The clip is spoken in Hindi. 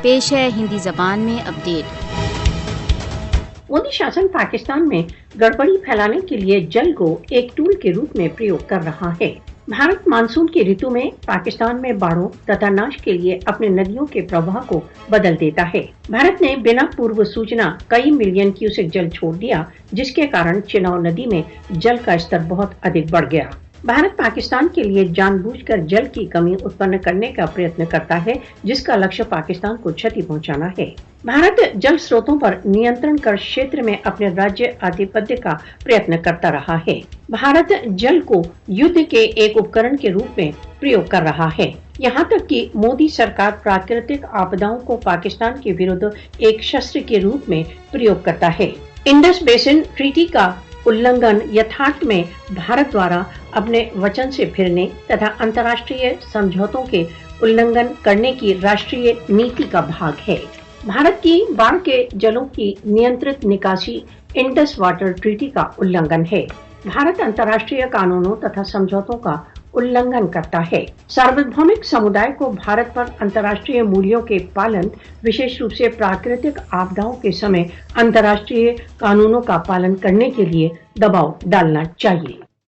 पेश है हिंदी जबान में अपडेट। मोदी शासन पाकिस्तान में गड़बड़ी फैलाने के लिए जल को एक टूल के रूप में प्रयोग कर रहा है। भारत मानसून की ऋतु में पाकिस्तान में बाढ़ों तथा नाश के लिए अपने नदियों के प्रवाह को बदल देता है। भारत ने बिना पूर्व सूचना कई मिलियन क्यूसेक जल छोड़ दिया, जिसके कारण चिनाब नदी में जल का स्तर बहुत अधिक बढ़ गया। भारत पाकिस्तान के लिए जानबूझकर जल की कमी उत्पन्न करने का प्रयत्न करता है, जिसका लक्ष्य पाकिस्तान को क्षति पहुंचाना है। भारत जल स्रोतों पर नियंत्रण कर क्षेत्र में अपने राज्य आधिपत्य का प्रयत्न करता रहा है। भारत जल को युद्ध के एक उपकरण के रूप में प्रयोग कर रहा है। यहाँ तक कि मोदी सरकार प्राकृतिक आपदाओं को पाकिस्तान के विरुद्ध एक शस्त्र के रूप में प्रयोग करता है। इंडस बेसिन ट्रीटी का उल्लंघन यथार्थ में भारत द्वारा अपने वचन से फिरने तथा अंतर्राष्ट्रीय समझौतों के उल्लंघन करने की राष्ट्रीय नीति का भाग है। भारत की बाढ़ के जलों की नियंत्रित निकासी इंडस वाटर ट्रीटी का उल्लंघन है। भारत अंतर्राष्ट्रीय कानूनों तथा समझौतों का उल्लंघन करता है। सार्वभौमिक समुदाय को भारत पर अंतर्राष्ट्रीय मूल्यों के पालन, विशेष रूप से प्राकृतिक आपदाओं के समय अंतर्राष्ट्रीय कानूनों का पालन करने के लिए दबाव डालना चाहिए।